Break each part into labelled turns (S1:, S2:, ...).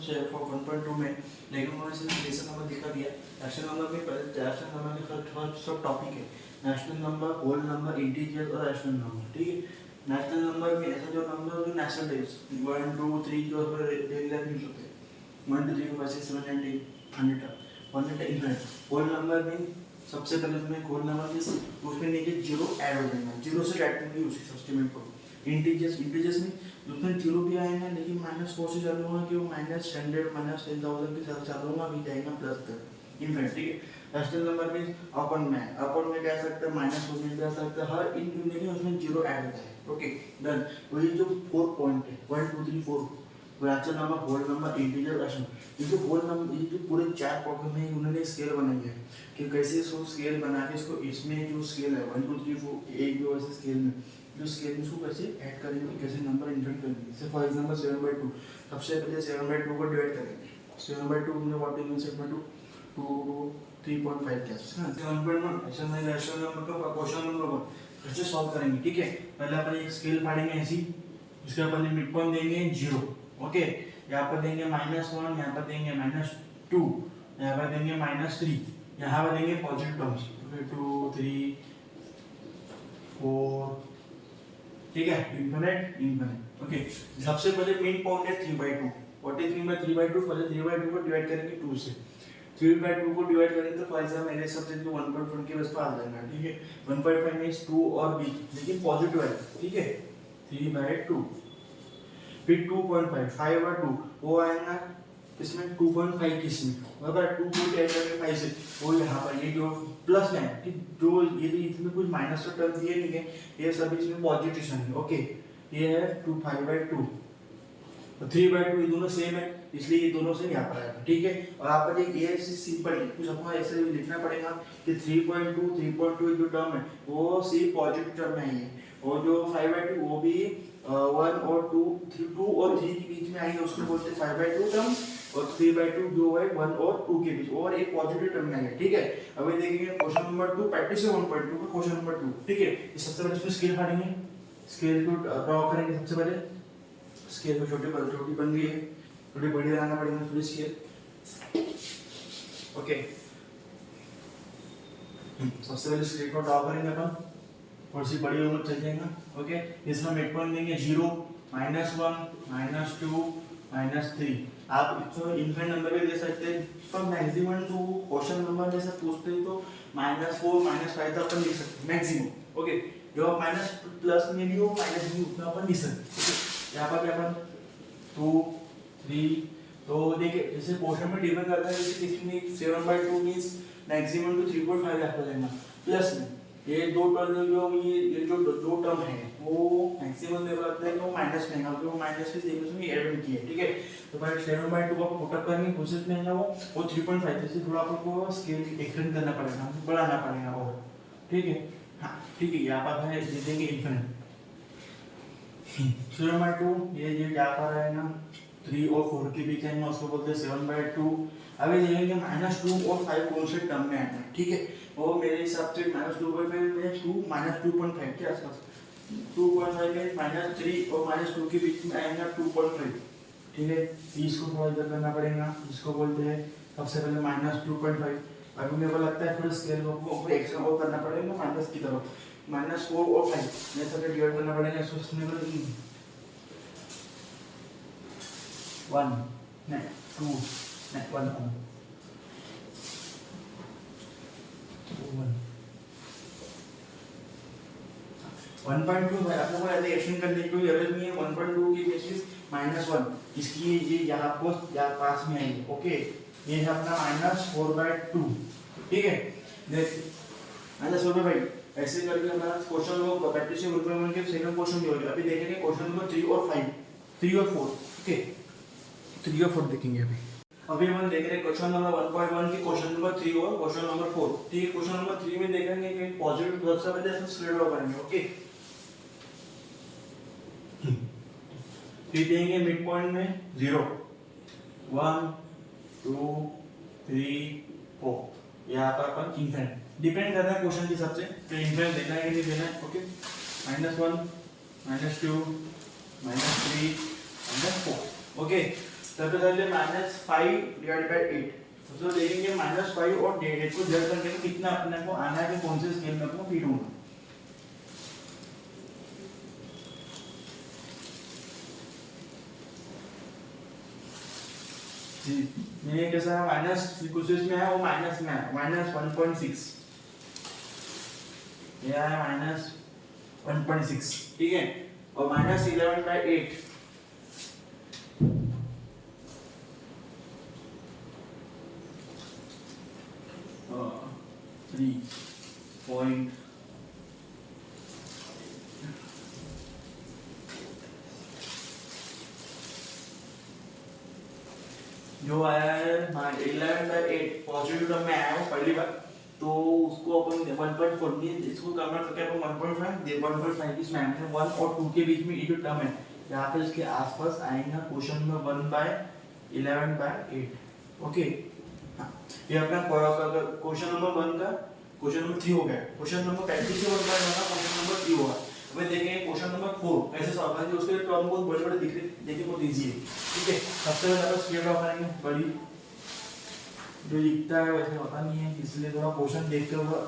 S1: 1.2 में, लेकिन उन्होंने सिर्फ रेशनल नंबर दिखा दिया। रैशनल नंबर में पहले रैशनल नंबर के फर्स्ट सब टॉपिक है, natural number, whole number, integer और रैशनल नंबर। ठीक है, नेशनल नंबर में ऐसा जो नंबर जो नेशनल डेज 1 2 3 जो डेली लाइफ यूज होते हैं, 1 2 3 5 6 7 8 9 10 100 इनफिनिट। होल नंबर में सबसे पहले तुम्हें होल नंबर में उसमें नीचे जीरो ऐड हो जाएगा, जीरो से ऐड करेंगे उसकी सब्स्टिट्यूट को। इंटीजर्स में उसमें जीरो भी आएगा लेकिन -4 से चालू होगा कि वो -100 -10,000 के साथ चालू होगा, अभी जाएगा प्लस तक इनफिनिट। ठीक है, रैशनल नंबर में अपन में कह सकते हैं माइनस में कह सकते हैं, हर इनफिनिटी में उसमें जीरो ऐड होता है। Okay done. वही जो 4 पॉइंट है 1 2 3 4 rational number, whole number, integer, rational, ये जो होल नंबर, ये जो पूरे 4 प्रॉब्लम में उन्होंने स्केल बनाई है कि कैसे इसको स्केल बना के इसको इसमें जो स्केल है 1 2 3 4 एक जो ऐसे स्केल में जो स्केल में इसको कैसे ऐड करेंगे, कैसे नंबर इंक्रीमेंट करेंगे। जैसे फॉर एग्जांपल 7/2, सबसे पहले 7/2 को डिवाइड करेंगे। 7/2 में व्हाट इज 7/2 2 3.5 क्या है 7.1। ऐसा नहीं रैशनल नंबर का क्वेश्चन नंबर 1 कैसे सॉल्व करेंगे। ठीक है, पहले अपन एक स्केल फाड़ेंगे ऐसी, इसके अपन मिड पॉइंट देंगे 0। ओके, यहाँ पर देंगे -1, यहाँ पर देंगे -2, यहाँ पर देंगे -3, यहाँ पर देंगे पॉजिटिव टर्म्स 2 3 4। ठीक है, इनफिनिट। ओके, सबसे पहले मेन पॉइंट है 3/2। What is mean by 3/2? पहले 3/2 को डिवाइड करेंगे 2 से। 3/2 को डिवाइड करेंगे तो फॉर एग्जांपल मेरे हिसाब से 1.1 के बस पे आ जाएगा। ठीक है, 1.5 मींस 2 और b, लेकिन पॉजिटिव है। ठीक है, 3/2 फिर 2.5 5/2 वो आएगा इसमें 2.5 किसमें, बराबर 2 को ऐड करके 5 से वो यहाँ पर ये जो प्लस में है कि जो ये इसमें कुछ माइनस का टर्म दिए नहीं है, ये सभी इसमें पॉजिटिव है। ओके, ये है 5/2 और 3/2, ये दोनों सेम है इसलिए ये दोनों से यहाँ पर आएगा। ठीक है, और आप पर एक ये सिंपल है, कुछ आपको ऐसे लिखना पड़ेगा कि 3.2 जो टर्म है वो सी पॉजिटिव टर्म में है, और जो 5/2 वो भी 1 और 2 और 3 के बीच में आएंगे, उसको बोलते हैं 5/2 टर्म, और 3/2 जो है 1 और 2 के बीच, और एक पॉजिटिव टर्म में है। ठीक है, अब ये देखेंगे क्वेश्चन नंबर 2 प्रैक्टिस है 1.2 का क्वेश्चन नंबर 2। ठीक है, इस सबसे पहले इसमें स्केल फाड़ेंगे, स्केल को ड्रॉ करेंगे। सबसे पहले स्केल को छोटी बन गई है, थोड़ी बड़ी बनाना पड़ेगा थोड़ी स्केल। ओके, सबसे पहले स्केल को ड्रॉ करेंगे अपन, थोड़ी सी बड़ी उम्र चल जाएगा। ओके, इसमें मिड पॉइंट देंगे 0 -1 -2 -3। आप इसको इनफिनिट नंबर भी दे सकते हैं, पर मैक्सिमम तो क्वेश्चन नंबर जैसे पूछते हैं तो -4 -5 तक अपन लिख सकते हैं मैक्सिमम। ओके, जो आप माइनस प्लस में भी हो माइनस में उतना अपन लिख सकते हैं। यहाँ पर क्या अपन 2 3, तो देखिए जैसे क्वेश्चन में डिपेंड करता है, जैसे किसमें 7/2 मींस मैक्सिमम तो 3.5 आ जाएगा प्लस में। ये दो टर्म जो ये जो दो टर्म है वो मैक्सिमम लेवल आता है, वो माइनस में है, वो माइनस के जगह उसमें ऐड किया है। ठीक है, तो भाई 7/2 को पुट अप करेंगे, प्रोसेस में है वो 3.5 से थोड़ा आपको स्केल एक्सटेंड करना पड़ेगा, बढ़ाना पड़ेगा और। ठीक है, हाँ ठीक है, यहाँ पर है दे देंगे इनफिनिट 7/2, ये क्या कर रहा है ना 3 और 4 के बीच है, उसको बोलते हैं 7/2। अब ये देखेंगे -2 और 5 कौन से टर्म में आना है। ठीक है, और मेरे हिसाब से -2/5 में 2 -2.5 के आसपास 2.5 में -3 और -2 के बीच में आएगा 2.5। ठीक है, इसको थोड़ा इधर करना पड़ेगा, इसको बोलते हैं सबसे पहले -2.5। अभी मेरे को लगता है थोड़ा स्केल को एक्स्ट्रा और करना पड़ेगा माइनस की तरफ, -4 और 5 में सबसे डिवाइड करना पड़ेगा। इसको इसमें 1 नहीं 2 नहीं 1 1.2 है, आपको ऐसे एक्शन करने की कोई जरूरत नहीं है। 1.2 की बेसिस -1, इसकी ये यहाँ पास में आएगी। ओके, ये है अपना -4/2। ठीक है, -4/5 ऐसे करके हमारा क्वेश्चन लोग प्रैक्टिस से ग्रुप में के सेकंड क्वेश्चन भी हो गया। अभी देखेंगे क्वेश्चन नंबर 3 और 5, 3 और 4। ओके, 3 और 4 देखेंगे अभी हम देख रहे हैं क्वेश्चन नंबर 1.1 के क्वेश्चन नंबर 3 और क्वेश्चन नंबर 4। ठीक है, क्वेश्चन नंबर 3 में देखेंगे कि पॉजिटिव सबसे पहले हम स्क्वायर ड्रॉ करेंगे। ओके, फिर देंगे मिड पॉइंट में 0 1 2 3 4, यहाँ पर अपन इनफिनिट डिपेंड करता है क्वेश्चन के हिसाब से तो इनफिनिट देना है कि नहीं देना है। ओके, -1 -2 -3 -4। ओके, सबसे पहले -5 डिवाइड बाय 8, तो देखेंगे -5 और 8 को डिवाइड करने में कितना अपने को आना है कि कौन से स्केल में अपने फीड होगा। जी ये कैसा है, माइनस कुछ इसमें है, वो माइनस में है, -1.6, ये है -1.6, ठीक है। और -11/8 3 पॉइंट जो आया है 11/8 पॉजिटिव टर्म में आया है पहली बार, तो उसको अपन 1.4 में इसको कन्वर्ट करके अपन 1.5 इसमें आएंगे 1 और 2 के बीच में ये जो टर्म है यहाँ पे इसके आसपास आएगा क्वेश्चन नंबर 1/11/8। ओके हाँ, ये अपना क्वेश्चन नंबर 1 का क्वेश्चन नंबर 3 हो गया। क्वेश्चन नंबर 35 से 1/1 का क्वेश्चन नंबर 3 होगा। अब देखेंगे क्वेश्चन नंबर 4 कैसे सॉल्व करेंगे, उसके टर्म बहुत बड़े-बड़े दिख रहे, देखिए बहुत इजी है, ठीक है। सबसे पहले अपन स्क्वायर ड्रॉ करेंगे, बड़ी जो लिखता है वैसे होता नहीं है, इसलिए थोड़ा क्वेश्चन देखते हुए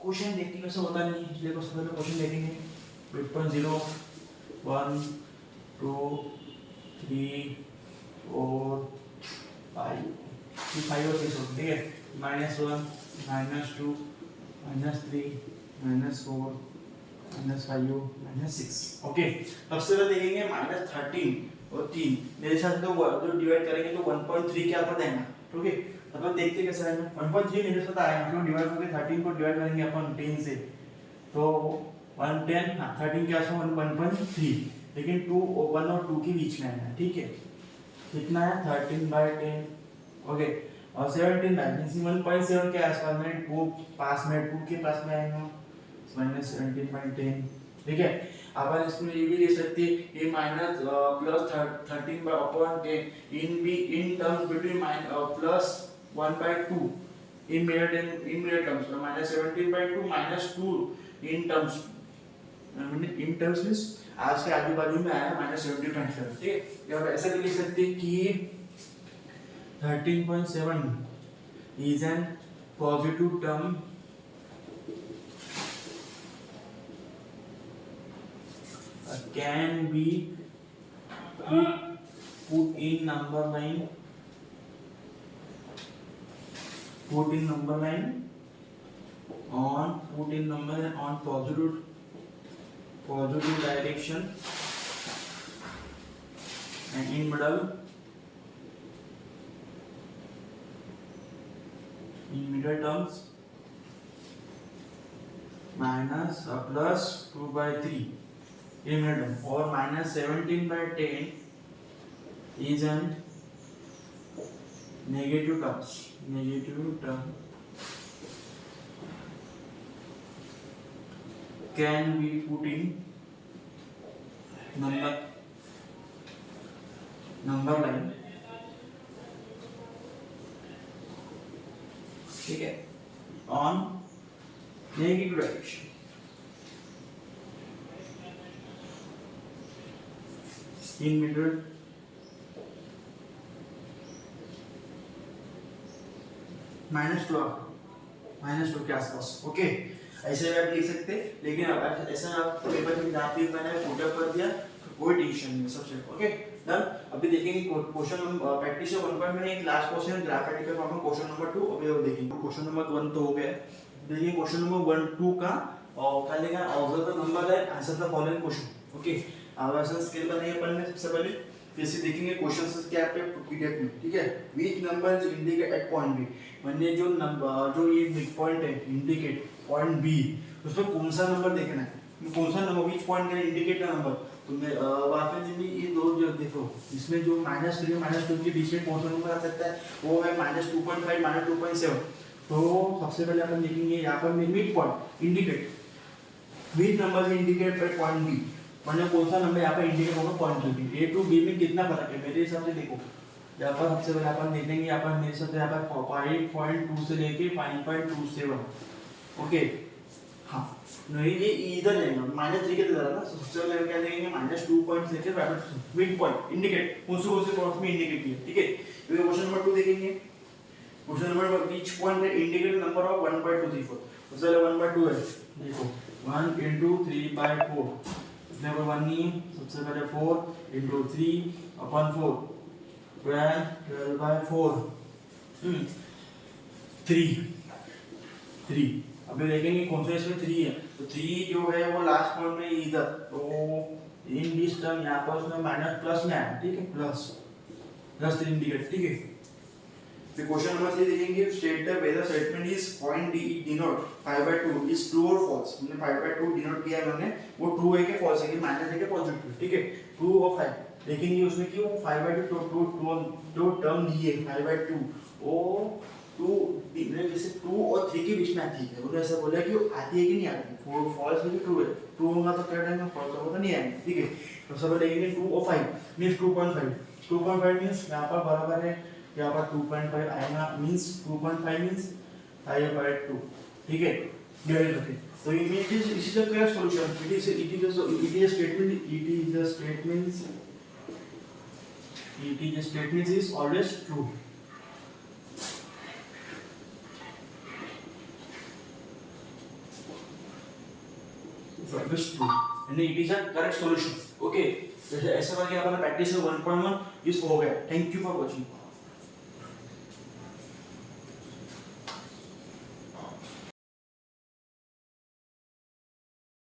S1: क्वेश्चन देखने में से होता नहीं है, इसलिए सबसे पहले क्वेश्चन देखेंगे 8.0 1 2 3 4 5 5 और 6 ठीक है, -1 -2 -3 -4 -5 -6। ओके सबसे पहले देखेंगे -13 और 3 मेरे साथ तो जो डिवाइड करेंगे तो 1.3 क्या आता है, ओके अपन देखते कैसे आएगा। 1.3 मेरे साथ आएगा, तो डिवाइड करके 13 को डिवाइड करेंगे अपन 10 से, तो 110 हां 13 के आसपास 1.3, लेकिन 2 1 और 2 के बीच में आएगा, ठीक है। कितना है 13/10, ओके। और 17/1.7 के आसपास में 2 पास में 2 के पास में आएगा -17/10, ठीक है। अपन इसमें ये भी लिख सकते हैं ये minus plus 13/10 in terms between +1/2 in mirror terms, -17/2 -2 in terms, in terms means आज के आजू बाजू में आया -17.7, ठीक है। या ऐसा भी लिख सकते हैं कि 13.7 is an positive term can be put in number line, put in number line on positive direction and in middle terms minus plus 2/3 in middle term, or -17/10 is an negative term can be put in number line, ठीक है, on negative direction। in middle -2 के आसपास, okay. ऐसे आप लिख सकते, लेकिन अब ऐसा आप पेपर में जहाँ पे मैंने फोटो कर दिया कोई टेंशन नहीं, सबसे ओके डन। अभी देखेंगे क्वेश्चन नंबर प्रैक्टिस 1 में एक लास्ट क्वेश्चन ग्राफिकल फॉर्म में क्वेश्चन नंबर 2। अभी वो देखेंगे क्वेश्चन नंबर 1 तो हो गया, देखिए क्वेश्चन नंबर 1 2 का और क्या लिखा है, ऑब्जर्व द नंबर है answer the following question, okay. आवर्सन स्केल बनाइए अपन ने सबसे पहले, जैसे देखेंगे क्वेश्चन क्या पे पीडीएफ में, ठीक है। Which number is indicate at point B, माने जो नंबर जो ये मिड पॉइंट है इंडिकेट पॉइंट बी, उसमें कौन सा नंबर देखना है, कौन सा नंबर व्हिच पॉइंट का इंडिकेट का नंबर, तो मैं वापस भी ये दो जो देखो इसमें जो -3 -2 के बीच में कौन सा नंबर आ सकता है, वो है -2.5 -2.7। तो सबसे पहले अपन देखेंगे यहाँ पर mid point indicate which number is indicate at point B, माने कौन सा नंबर यहाँ पर इंडिकेट होगा point B. A to B में कितना फर्क है मेरे हिसाब से, देखो यहाँ पर सबसे पहले अपन देखेंगे यहाँ पर मेरे हिसाब से यहाँ पर 5.2 से लेके 5.27, ओके हाँ नहीं, ये इधर जाएगा -3 के तरह ना, सबसे पहले क्या देंगे -2 लेके ब्रैकेट मिड पॉइंट इंडिकेट कौन से पॉइंट में इंडिकेट किया, ठीक है। तो क्वेश्चन नंबर 2 देखेंगे। Question number each point indicate number of 1/234, सबसे पहले 1/2 है, देखो 1 × 3/4, इसमें कोई 1 नहीं है, सबसे पहले 4 × 3/4 12/4 3। अभी देखेंगे कौन सा इसमें 3 है, तो 3 जो है वो लास्ट पॉइंट में इधर, तो इन दिस टर्म यहाँ पर उसमें माइनस प्लस में आया, ठीक है, प्लस 3 इंडिकेट, ठीक है। फिर क्वेश्चन नंबर 3 देखेंगे, state the whether statement is point D denote 5/2 is true और फॉल्स। हमने 5/2 डिनोट किया है, हमने वो ट्रू है कि फॉल्स है कि माइनस है कि पॉजिटिव, ठीक है, ट्रू और 5 देखेंगे उसमें कि वो 5/2 जो टर्म दी है 5/2 वो 2 जैसे 2 और 3 के बीच में आती है, उन्होंने ऐसा बोला कि वो आती है कि नहीं आती, वो फॉल्स है कि ट्रू है, ट्रू होगा तो क्या आएगा, फॉल्स होगा तो नहीं आएगा, ठीक है। तो सब देखेंगे 2 और 5 मींस 2.5 मींस यहाँ पर बराबर है, यहाँ पर 2.5 आएगा, मींस 2.5 मींस 5/2, ठीक है, डिवाइड करके। तो ये मींस इसी का क्या solution, it is statement is always true. Always true and it is a correct solution, okay। जैसे ऐसा करके अपना प्रैक्टिस 1.1 इस हो गया। Thank you for watching.